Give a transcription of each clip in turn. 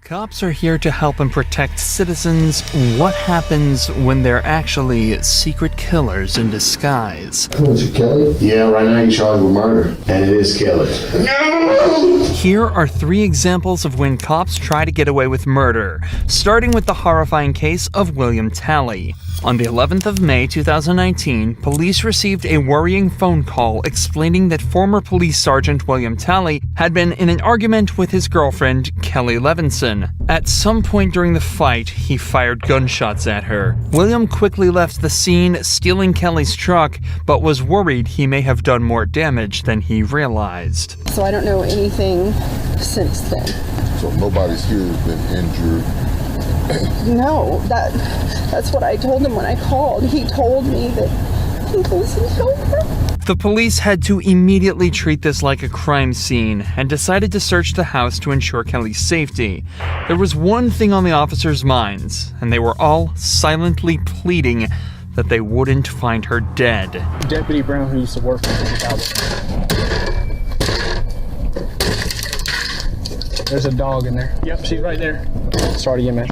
Cops are here to help and protect citizens. What happens when they're actually secret killers in disguise? Was it Kelly? Yeah, right now you're charged with murder, and it is Kelly. No! Here are 3 examples of when cops try to get away with murder, starting with the horrifying case of William Talley. On the 11th of May 2019, police received a worrying phone call explaining that former police sergeant William Talley had been in an argument with his girlfriend, Kelly Levinson. At some point during the fight, he fired gunshots at her. William quickly left the scene, stealing Kelly's truck, but was worried he may have done more damage than he realized. So I don't know anything since then. So nobody's here has been injured? No, that's what I told him when I called. He told me that he was in help. The police had to immediately treat this like a crime scene and decided to search the house to ensure Kelly's safety. There was one thing on the officers' minds, and they were all silently pleading that they wouldn't find her dead. Deputy Brown, who used to work for the Cowboys. There's a dog in there. Yep, she's right there. Start again, man.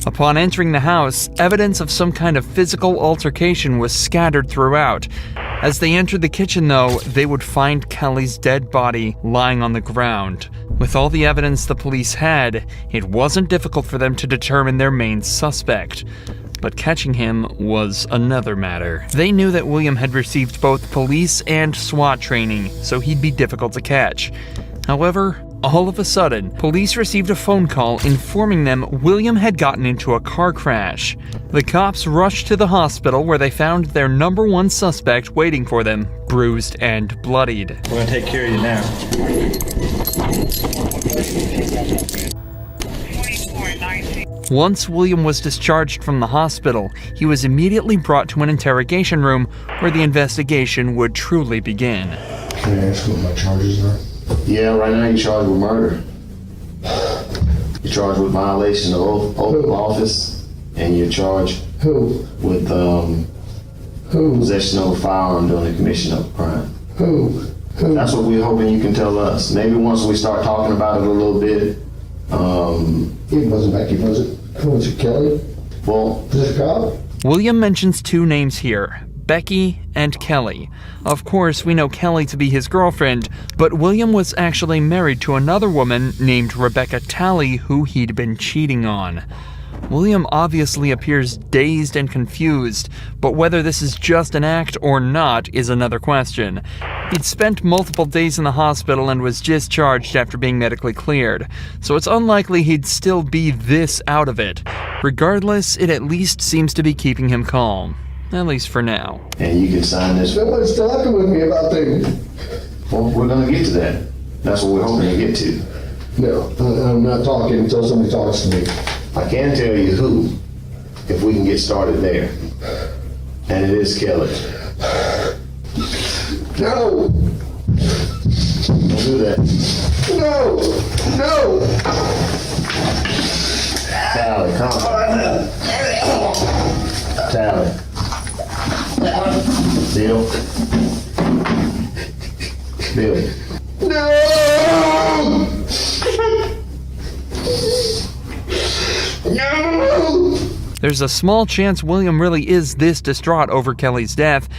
Upon entering the house, evidence of some kind of physical altercation was scattered throughout. As they entered the kitchen, though, they would find Kelly's dead body lying on the ground. With all the evidence the police had, it wasn't difficult for them to determine their main suspect. But catching him was another matter. They knew that William had received both police and SWAT training, so he'd be difficult to catch. However, all of a sudden, police received a phone call informing them William had gotten into a car crash. The cops rushed to the hospital where they found their number 1 suspect waiting for them, bruised and bloodied. We're gonna take care of you now. Once William was discharged from the hospital, he was immediately brought to an interrogation room where the investigation would truly begin. Can I ask what my charges are? Yeah, right now you're charged with murder. You're charged with violation of oath of office, and you're charged Who? with possession of a firearm during the commission of a crime. Who? That's what we're hoping you can tell us. Maybe once we start talking about it a little bit, It wasn't Becky, was it? Was it Kelly? well, Was it a cop? William mentions 2 names here, Becky and Kelly. Of course, we know Kelly to be his girlfriend, but William was actually married to another woman named Rebecca Talley who he'd been cheating on. William obviously appears dazed and confused, but whether this is just an act or not is another question. He'd spent multiple days in the hospital and was discharged after being medically cleared, so it's unlikely he'd still be this out of it. Regardless, it at least seems to be keeping him calm. At least for now. and you can sign this. Nobody's talking with me about things. Well, we're gonna get to that. That's what we're hoping to get to. No, I'm not talking until somebody talks to me. I can tell you who, if we can get started there. And it is Kelly. No! Don't do that. No! No! Tally, come on. Tally. Bill. Bill. No! No! There's a small chance William really is this distraught over Kelly's death,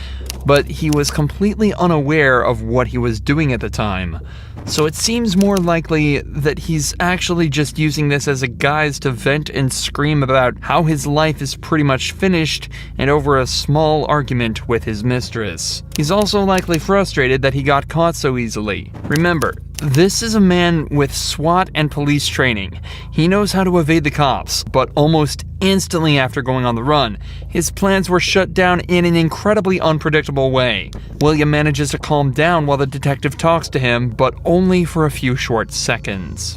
but he was completely unaware of what he was doing at the time. So it seems more likely that he's actually just using this as a guise to vent and scream about how his life is pretty much finished and over a small argument with his mistress. He's also likely frustrated that he got caught so easily. Remember, this is a man with SWAT and police training. He knows how to evade the cops, but almost instantly after going on the run, his plans were shut down in an incredibly unpredictable way. William manages to calm down while the detective talks to him, but only for a few short seconds.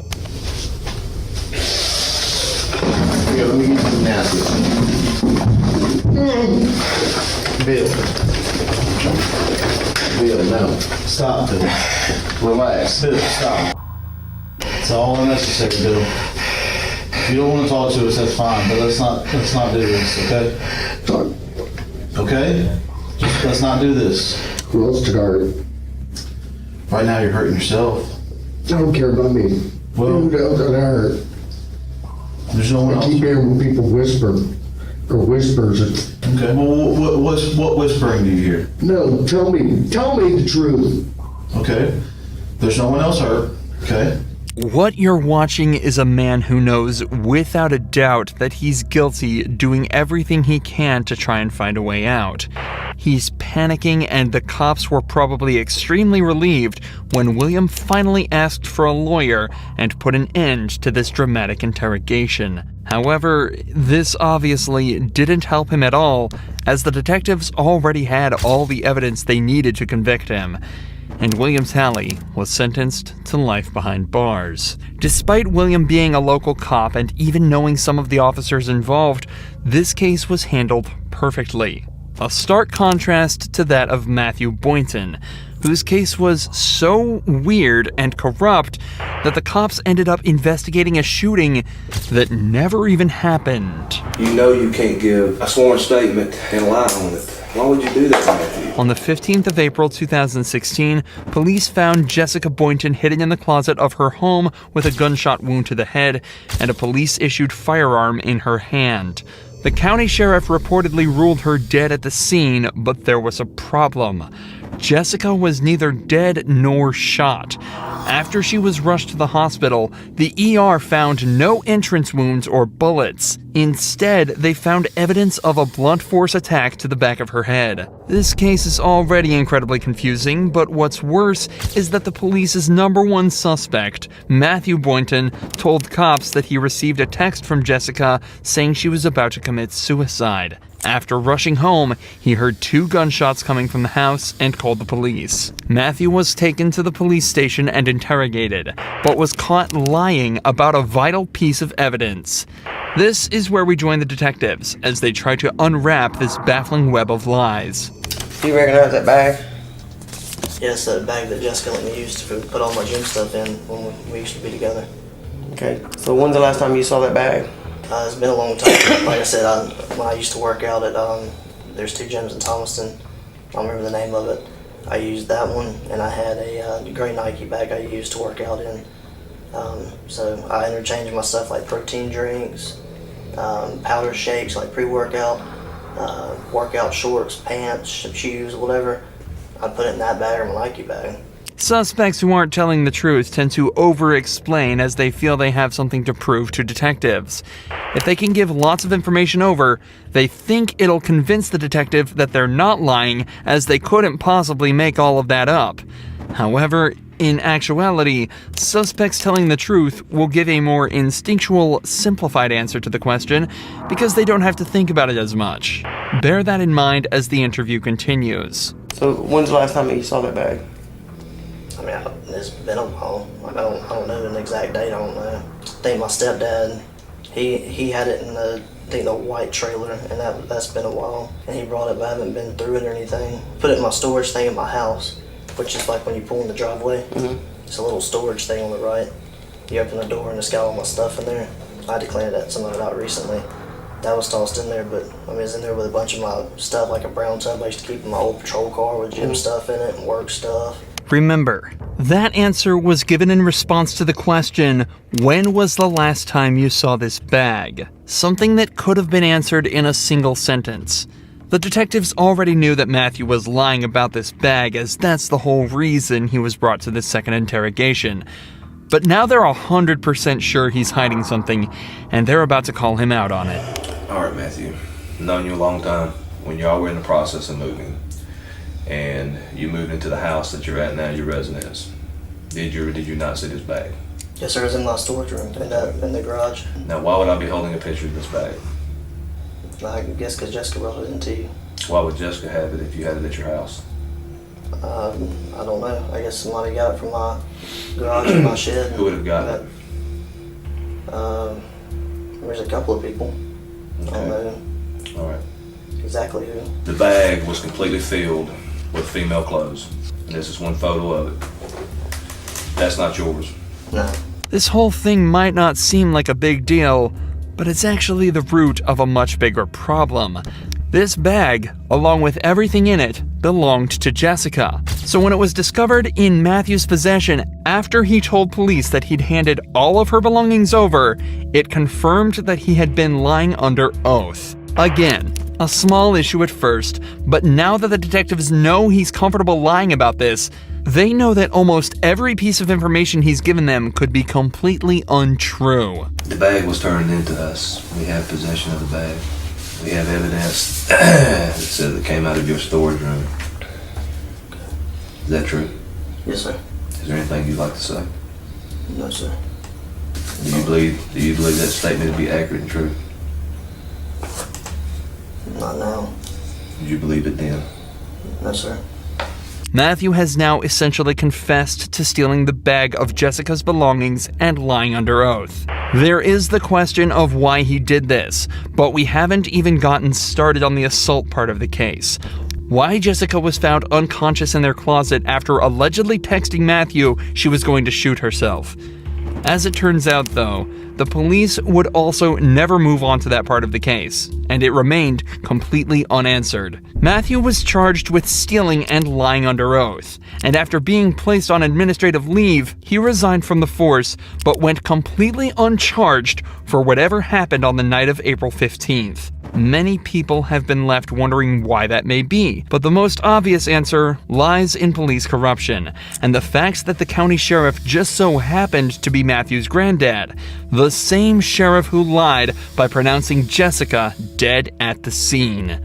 Bill, let me get you nasty. Bill. Bill, no. Stop, Bill. Relax. Bill, stop. It's all unnecessary, Bill. If you don't want to talk to us, that's fine, but let's not do this, okay? Talk. Okay? Just let's not do this. Who else to guard it? Right now you're hurting yourself. I don't care about me. Well, Who else that I heard? there's no one I else. keep hearing people whisper, or whispers. Okay, well, what whispering do you hear? No, tell me the truth. Okay, there's no one else hurt. Okay, What you're watching is a man who knows without a doubt that he's guilty, doing everything he can to try and find a way out. He's panicking, and the cops were probably extremely relieved when William finally asked for a lawyer and put an end to this dramatic interrogation. However, this obviously didn't help him at all, as the detectives already had all the evidence they needed to convict him, and William Talley was sentenced to life behind bars. Despite William being a local cop and even knowing some of the officers involved, this case was handled perfectly. A stark contrast to that of Matthew Boynton, whose case was so weird and corrupt that the cops ended up investigating a shooting that never even happened. You know you can't give a sworn statement and lie on it. Why would you do that, Matthew? On the 15th of April 2016, police found Jessica Boynton hidden in the closet of her home with a gunshot wound to the head and a police-issued firearm in her hand. The county sheriff reportedly ruled her dead at the scene, but there was a problem. Jessica was neither dead nor shot. After she was rushed to the hospital, the ER found no entrance wounds or bullets. Instead, they found evidence of a blunt force attack to the back of her head. This case is already incredibly confusing, but what's worse is that the police's number one suspect, Matthew Boynton, told cops that he received a text from Jessica saying she was about to commit suicide. After rushing home, he heard 2 gunshots coming from the house and called the police. Matthew was taken to the police station and interrogated, but was caught lying about a vital piece of evidence. This is where we join the detectives as they try to unwrap this baffling web of lies. Do you recognize that bag? Yeah, it's the bag that Jessica let me use to put all my gym stuff in when we used to be together. Okay, so when's the last time you saw that bag? It's been a long time. Like I said, when I used to work out at, there's 2 gyms in Thomaston. I don't remember the name of it. I used that one, and I had a gray Nike bag I used to work out in. So I interchanged my stuff like protein drinks, powder shakes like pre-workout, workout shorts, pants, shoes, whatever. I put it in that bag or my Nike bag. Suspects who aren't telling the truth tend to over-explain as they feel they have something to prove to detectives. If they can give lots of information over, they think it'll convince the detective that they're not lying, as they couldn't possibly make all of that up. However, in actuality, suspects telling the truth will give a more instinctual, simplified answer to the question because they don't have to think about it as much. Bear that in mind as the interview continues. So when's the last time you saw that bag? I mean, it's been a while. Like, I don't know an exact date. I don't know. I think my stepdad, he had it in the white trailer, and that's been a while. And he brought it, but I haven't been through it or anything. Put it in my storage thing in my house, which is like when you pull in the driveway. Mm-hmm. It's a little storage thing on the right. You open the door and it's got all my stuff in there. I had to clean some of it out recently. That was tossed in there, but I mean, it's in there with a bunch of my stuff, like a brown tub I used to keep in my old patrol car with gym stuff in it and work stuff. Remember, that answer was given in response to the question, when was the last time you saw this bag? Something that could have been answered in a single sentence. The detectives already knew that Matthew was lying about this bag, as that's the whole reason he was brought to this second interrogation. But now they're 100% sure he's hiding something, and they're about to call him out on it. All right, Matthew. Known you a long time. When y'all were in the process of moving, and you moved into the house that you're at now, your residence, did you or did you not see this bag? Yes, sir. It's in my storage room in the garage. Now, why would I be holding a picture of this bag? I guess because Jessica brought it into you. Why would Jessica have it if you had it at your house? I don't know. I guess somebody got it from my garage or my shed. Who would have gotten it? There's a couple of people. Okay. I don't know All right. exactly who. The bag was completely filled with female clothes. And this is one photo of it. That's not yours. No. This whole thing might not seem like a big deal, but it's actually the root of a much bigger problem. This bag, along with everything in it, belonged to Jessica. So when it was discovered in Matthew's possession after he told police that he'd handed all of her belongings over, it confirmed that he had been lying under oath. Again, a small issue at first, but now that the detectives know he's comfortable lying about this, they know that almost every piece of information he's given them could be completely untrue. The bag was turned into us. We have possession of the bag. We have evidence that says it came out of your storage room. Is that true? Yes, sir. Is there anything you'd like to say? No, sir. Do you believe that statement to be accurate and true? Not now. Did you believe it then? No, sir. Matthew has now essentially confessed to stealing the bag of Jessica's belongings and lying under oath. There is the question of why he did this, but we haven't even gotten started on the assault part of the case. Why Jessica was found unconscious in their closet after allegedly texting Matthew she was going to shoot herself. As it turns out, though, the police would also never move on to that part of the case, and it remained completely unanswered. Matthew was charged with stealing and lying under oath, and after being placed on administrative leave, he resigned from the force, but went completely uncharged for whatever happened on the night of April 15th. Many people have been left wondering why that may be, but the most obvious answer lies in police corruption, and the fact that the county sheriff just so happened to be Matthew's granddad, the same sheriff who lied by pronouncing Jessica dead at the scene.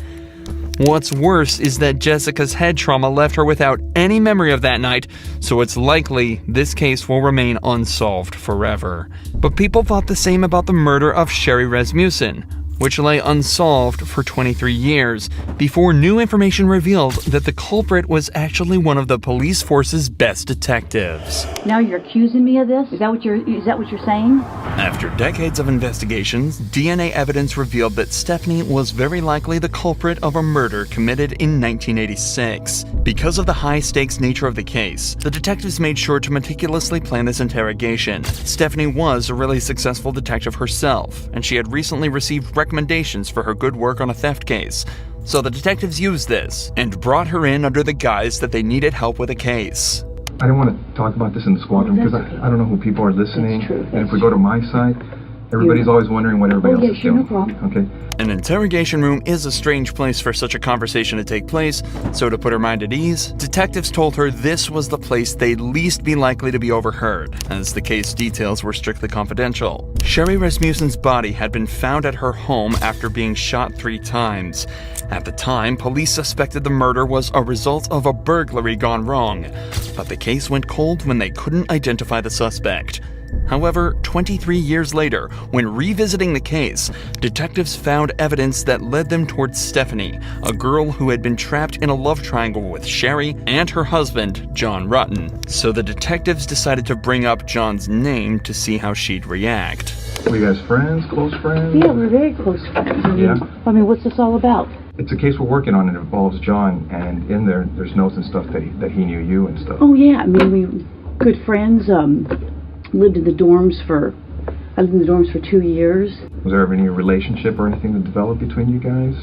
What's worse is that Jessica's head trauma left her without any memory of that night, so it's likely this case will remain unsolved forever. But people thought the same about the murder of Sherry Rasmussen, which lay unsolved for 23 years before new information revealed that the culprit was actually one of the police force's best detectives. Now you're accusing me of this? Is that what you're saying? After decades of investigations, DNA evidence revealed that Stephanie was very likely the culprit of a murder committed in 1986. Because of the high-stakes nature of the case, the detectives made sure to meticulously plan this interrogation. Stephanie was a really successful detective herself, and she had recently received recommendations for her good work on a theft case. So the detectives used this and brought her in under the guise that they needed help with a case. I don't want to talk about this in the squadron because I don't know who people are listening. That's true. And if we go to my side, everybody's always wondering what everybody else is doing. No problem. Okay. An interrogation room is a strange place for such a conversation to take place, so to put her mind at ease, detectives told her this was the place they'd least be likely to be overheard, as the case details were strictly confidential. Sherry Rasmussen's body had been found at her home after being shot 3 times. At the time, police suspected the murder was a result of a burglary gone wrong, but the case went cold when they couldn't identify the suspect. However, 23 years later, when revisiting the case, detectives found evidence that led them towards Stephanie, a girl who had been trapped in a love triangle with Sherry and her husband, John Rutten. So the detectives decided to bring up John's name to see how she'd react. Were you guys friends, close friends? Yeah, we're very close friends. Yeah? I mean, what's this all about? It's a case we're working on. It involves John, and in there's notes and stuff that he knew you and stuff. Oh, yeah. I mean, we were good friends. Lived in the dorms for 2 years. Was there ever any relationship or anything that developed between you guys?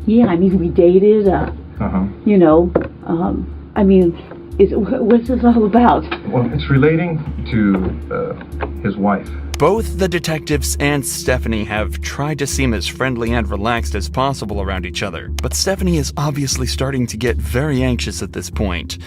Yeah, I mean, we dated. You know, I mean, what's this all about? Well, it's relating to his wife. Both the detectives and Stephanie have tried to seem as friendly and relaxed as possible around each other, but Stephanie is obviously starting to get very anxious at this point.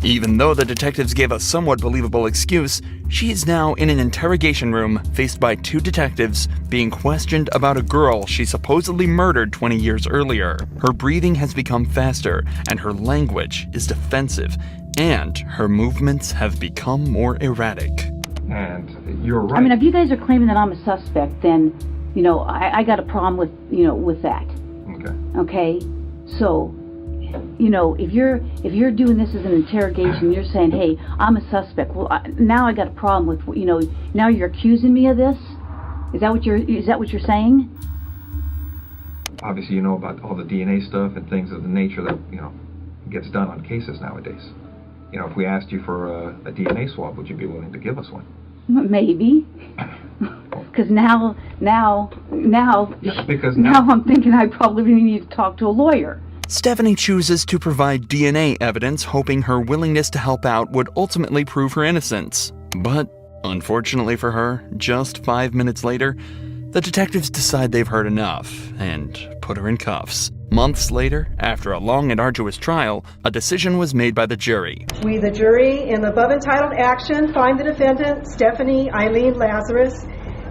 Even though the detectives gave a somewhat believable excuse, she is now in an interrogation room faced by 2 detectives being questioned about a girl she supposedly murdered 20 years earlier. Her breathing has become faster, and her language is defensive, and her movements have become more erratic. And you're right. I mean, if you guys are claiming that I'm a suspect, then, you know, I got a problem with that. Okay. Okay? So, you know, if you're doing this as an interrogation, you're saying, hey, I'm a suspect. Well, now I got a problem with, you know, now you're accusing me of this? Is that what you're saying? Obviously, you know about all the DNA stuff and things of the nature that, you know, gets done on cases nowadays. You know, if we asked you for a DNA swab, would you be willing to give us one? Maybe. Because now now, because now I'm thinking I probably need to talk to a lawyer. Stephanie chooses to provide DNA evidence, hoping her willingness to help out would ultimately prove her innocence. But, unfortunately for her, just 5 minutes later, the detectives decide they've heard enough and put her in cuffs. Months later, after a long and arduous trial, a decision was made by the jury. We, the jury, in the above entitled action, find the defendant, Stephanie Eileen Lazarus,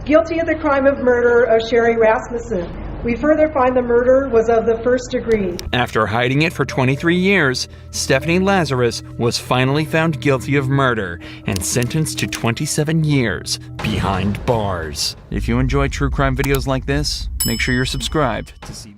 guilty of the crime of murder of Sherry Rasmussen. We further find the murder was of the first degree. After hiding it for 23 years, Stephanie Lazarus was finally found guilty of murder and sentenced to 27 years behind bars. If you enjoy true crime videos like this, make sure you're subscribed to see